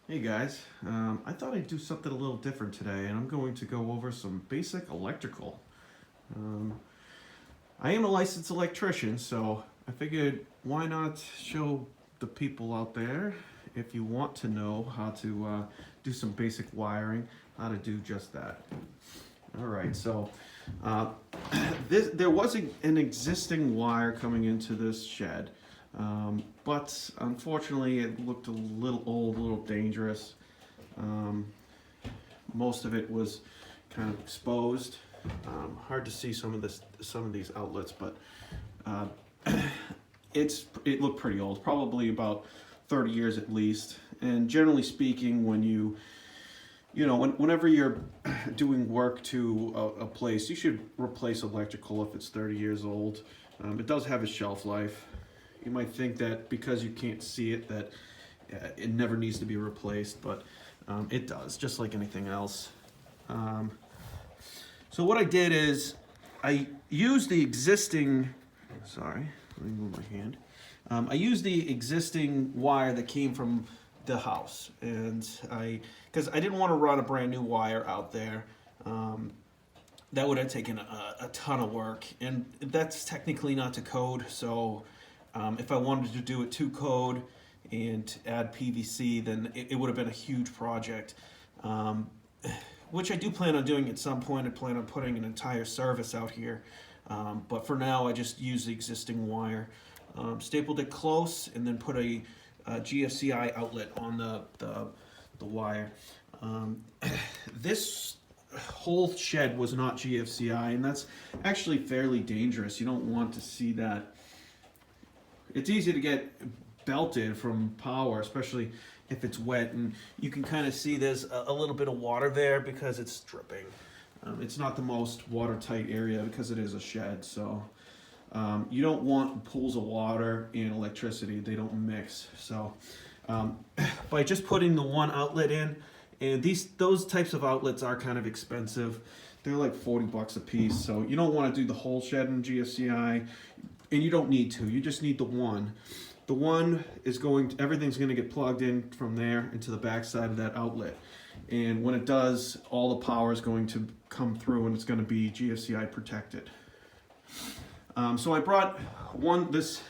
Hey guys, I thought I'd do something a little different today, and I'm going to go over some basic electrical. Um, I am a licensed electrician, so I figured why not show the people out there, if you want to know how to do some basic wiring, how to do just that. All right, so uh, there was an existing wire coming into this shed, but unfortunately it looked a little old, a little dangerous. Um, Most of it was kind of exposed. Hard to see some of these outlets, but uh, it looked pretty old, probably about 30 years at least. And generally speaking, whenever you're doing work to a place, you should replace electrical if it's 30 years old. It does have a shelf life. You might think that because you can't see it that it never needs to be replaced, but it does, just like anything else. Um, so what I did is I used the existing, sorry, let me move my hand. I used the existing wire that came from the house, and because I didn't want to run a brand new wire out there. That would have taken a ton of work, and that's technically not to code. So if I wanted to do it to code and add PVC, then it would have been a huge project, which I do plan on doing at some point. I plan on putting an entire service out here, but for now I just use the existing wire, stapled it close, and then put a GFCI outlet on the wire. This whole shed was not GFCI, and that's actually fairly dangerous. You don't want to see that. It's easy to get belted from power, especially if it's wet, and you can kind of see there's a little bit of water there because it's dripping. It's not the most watertight area because it is a shed, so you don't want pools of water and electricity. They don't mix. So by just putting the one outlet in, and those types of outlets are kind of expensive. They're like $40 a piece, so you don't want to do the whole shed in GFCI, and you don't need to. You just need the one. The one is everything's going to get plugged in from there into the back side of that outlet. And when it does, all the power is going to come through, and it's going to be GFCI protected. So I brought this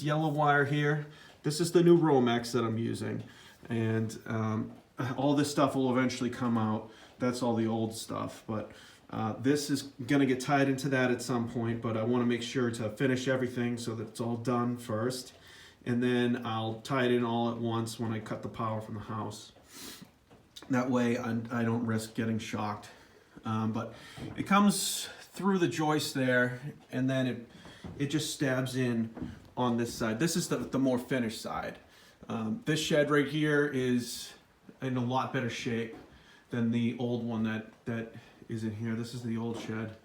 yellow wire here. This is the new Romex that I'm using. And all this stuff will eventually come out. That's all the old stuff. But this is going to get tied into that at some point, but I want to make sure to finish everything so that it's all done first, and then I'll tie it in all at once when I cut the power from the house. That way I don't risk getting shocked. But it comes through the joist there, and then it just stabs in on this side. This is the more finished side. This shed right here is in a lot better shape than the old one that is in here. This is the old shed,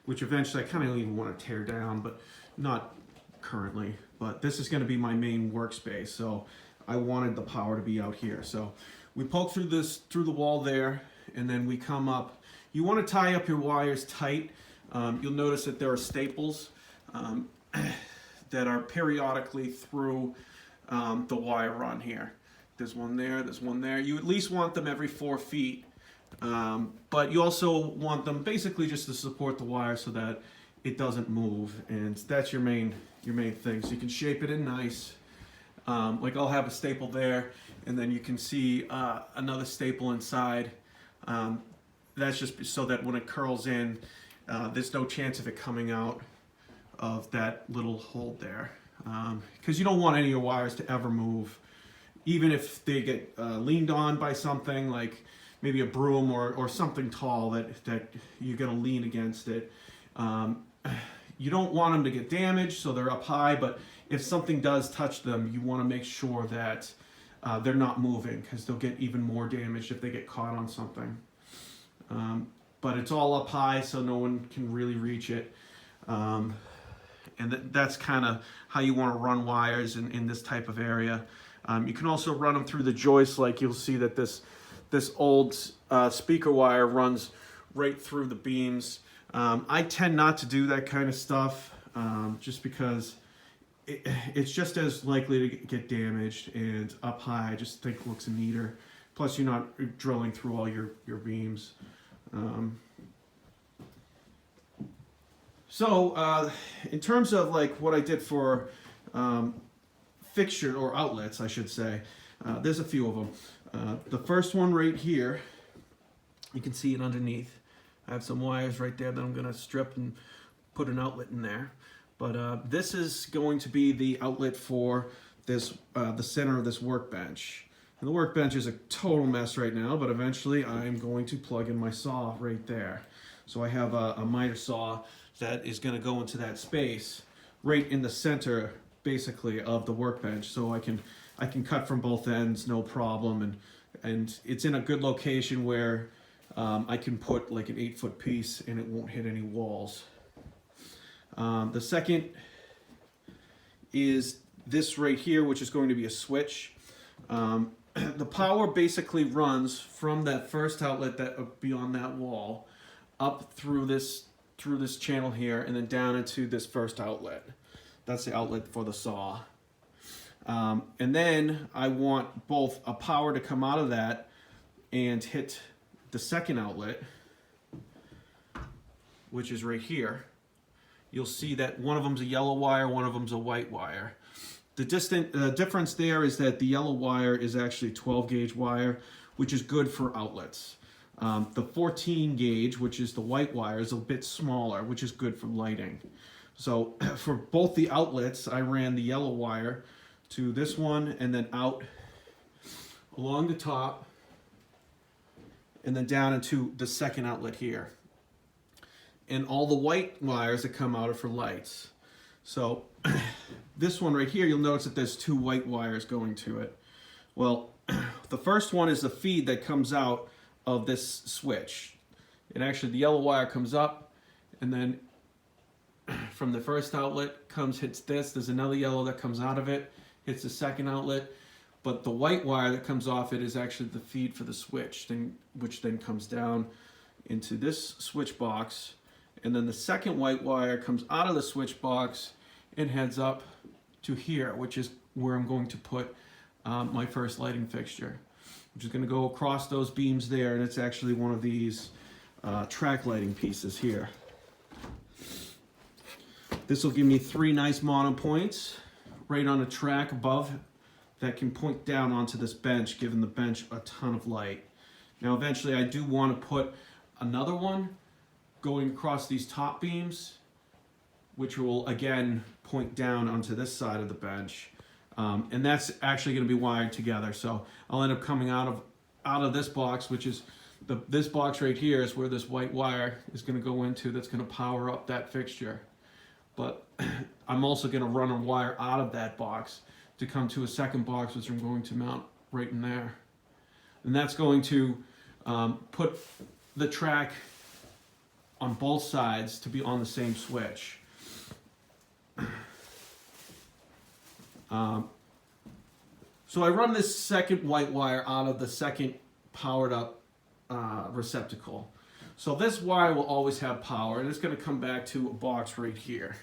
which eventually I kind of even want to tear down, but not currently. But this is going to be my main workspace, so I wanted the power to be out here. So we poke through the wall there, and then we come up. You want to tie up your wires tight. You'll notice that there are staples that are periodically through the wire run here. There's one there, there's one there. You at least want them every 4 feet. But you also want them basically just to support the wire so that it doesn't move, and that's your main thing. So you can shape it in nice. Like I'll have a staple there, and then you can see another staple inside. That's just so that when it curls in, there's no chance of it coming out of that little hole there, because you don't want any of your wires to ever move, even if they get leaned on by something like maybe a broom or something tall that you're going to lean against it. You don't want them to get damaged, so they're up high, but if something does touch them, you want to make sure that they're not moving, because they'll get even more damaged if they get caught on something. But it's all up high, so no one can really reach it. And that's kind of how you want to run wires in this type of area. You can also run them through the joist, like you'll see that this old speaker wire runs right through the beams. I tend not to do that kind of stuff, just because it's just as likely to get damaged, and up high I just think looks neater. Plus you're not drilling through all your beams. So in terms of like what I did for fixture or outlets, I should say, there's a few of them. The first one right here, you can see it underneath. I have some wires right there that I'm going to strip and put an outlet in there. But this is going to be the outlet for this, the center of this workbench. And the workbench is a total mess right now, but eventually I'm going to plug in my saw right there. So I have a miter saw that is going to go into that space right in the center, basically, of the workbench. So I can cut from both ends, no problem, and it's in a good location where I can put like an 8-foot piece and it won't hit any walls. The second is this right here, which is going to be a switch. The power basically runs from that first outlet that beyond that wall up through this channel here and then down into this first outlet. That's the outlet for the saw. And then I want both a power to come out of that and hit the second outlet, which is right here. You'll see that one of them's a yellow wire, one of them's a white wire. The difference there is that the yellow wire is actually 12 gauge wire, which is good for outlets. The 14 gauge, which is the white wire, is a bit smaller, which is good for lighting. So for both the outlets, I ran the yellow wire to this one and then out along the top and then down into the second outlet here. And all the white wires that come out are for lights. So this one right here, you'll notice that there's 2 white wires going to it. Well, the first one is the feed that comes out of this switch. And actually the yellow wire comes up and then from the first outlet hits this. There's another yellow that comes out of it, hits the second outlet. But the white wire that comes off it is actually the feed for the switch, which then comes down into this switch box. And then the second white wire comes out of the switch box and heads up to here, which is where I'm going to put my first lighting fixture, which is going to go across those beams there, and it's actually one of these track lighting pieces here. This will give me 3 nice mono points right on a track above that can point down onto this bench, giving the bench a ton of light. Now eventually I do want to put another one going across these top beams, which will again point down onto this side of the bench. And that's actually going to be wired together. So I'll end up coming out of this box, which is this box right here is where this white wire is going to go into, that's going to power up that fixture. But I'm also going to run a wire out of that box to come to a second box, which I'm going to mount right in there. And that's going to put the track on both sides to be on the same switch. So I run this second white wire out of the second powered up receptacle. So this wire will always have power, and it's going to come back to a box right here,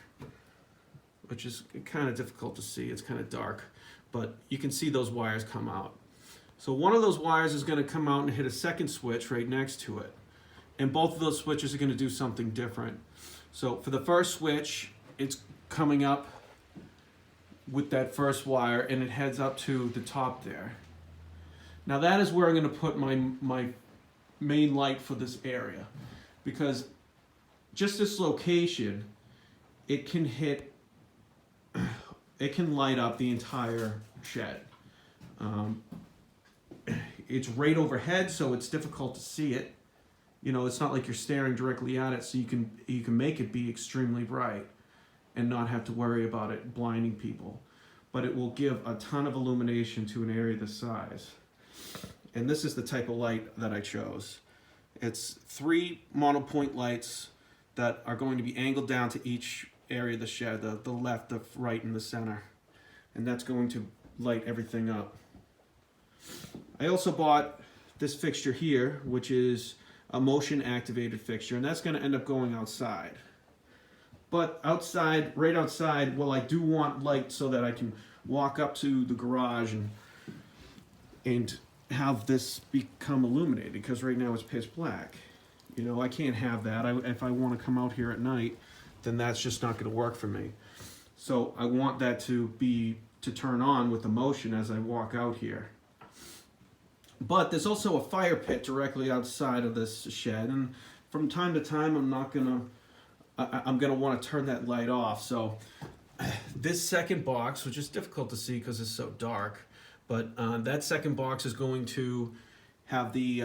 which is kind of difficult to see. It's kind of dark, but you can see those wires come out. So one of those wires is going to come out and hit a second switch right next to it. And both of those switches are going to do something different. So for the first switch, it's coming up with that first wire and it heads up to the top there. Now that is where I'm going to put my main light for this area, because just this location, it can light up the entire shed. It's right overhead, so it's difficult to see it. You know, it's not like you're staring directly at it, so you can make it be extremely bright and not have to worry about it blinding people. But it will give a ton of illumination to an area this size. And this is the type of light that I chose. It's 3 monopoint lights that are going to be angled down to each area of the shed, the left, the right, and the center. And that's going to light everything up. I also bought this fixture here, which is a motion activated fixture, and that's going to end up going outside. But outside, right outside, well, I do want light so that I can walk up to the garage and have this become illuminated, because right now it's pitch black. You know, I can't have that. If I want to come out here at night, then that's just not going to work for me. So I want that to turn on with the motion as I walk out here. But there's also a fire pit directly outside of this shed, and from time to time I'm gonna want to turn that light off. So this second box, which is difficult to see because it's so dark, but that second box is going to have the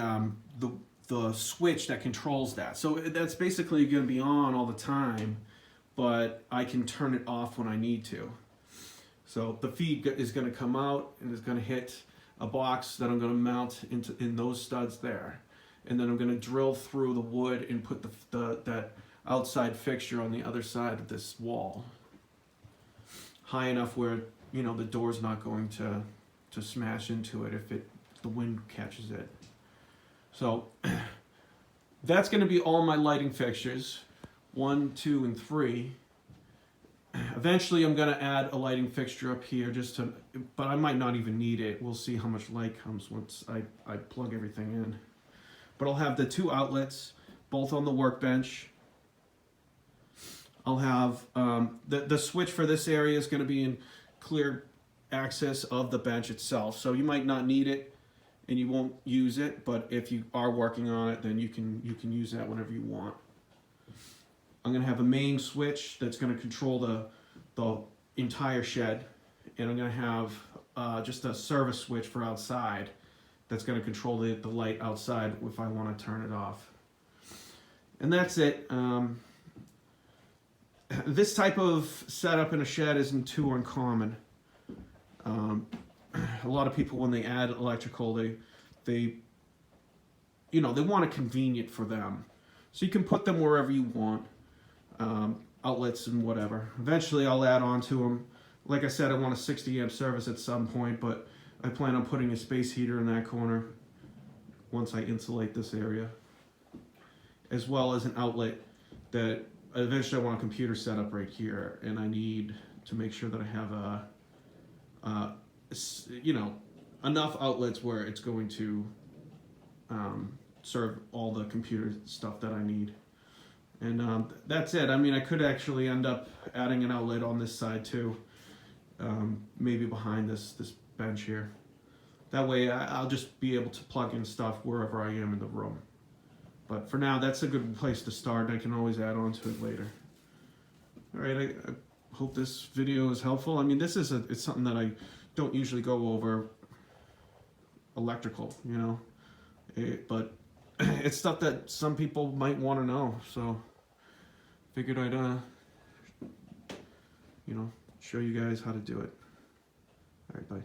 switch that controls that. So that's basically going to be on all the time, but I can turn it off when I need to. So the feed is going to come out and it's going to hit a box that I'm going to mount in those studs there, and then I'm going to drill through the wood and put that outside fixture on the other side of this wall, high enough where, you know, the door's not going to smash into it if the wind catches it. So that's going to be all my lighting fixtures, 1, 2, and 3. Eventually I'm going to add a lighting fixture up here but I might not even need it. We'll see how much light comes once I plug everything in. But I'll have the 2 outlets, both on the workbench. I'll have the switch for this area is going to be in clear access of the bench itself. So you might not need it and you won't use it, but if you are working on it, then you can use that whenever you want. I'm going to have a main switch that's going to control the entire shed, and I'm going to have just a service switch for outside that's going to control the light outside if I want to turn it off. And that's it. This type of setup in a shed isn't too uncommon. A lot of people, when they add electrical, they want it convenient for them. So you can put them wherever you want. Outlets and whatever. Eventually I'll add on to them. Like I said, I want a 60 amp service at some point, but I plan on putting a space heater in that corner once I insulate this area, as well as an outlet that eventually I want a computer set up right here, and I need to make sure that I have enough outlets where it's going to serve all the computer stuff that I need. And that's it. I mean, I could actually end up adding an outlet on this side too, maybe behind this bench here. That way I'll just be able to plug in stuff wherever I am in the room. But for now, that's a good place to start, and I can always add on to it later. All right, I hope this video is helpful. I mean, it's something that I don't usually go over electrical, you know, but it's stuff that some people might want to know. So figured I'd, show you guys how to do it. All right, bye.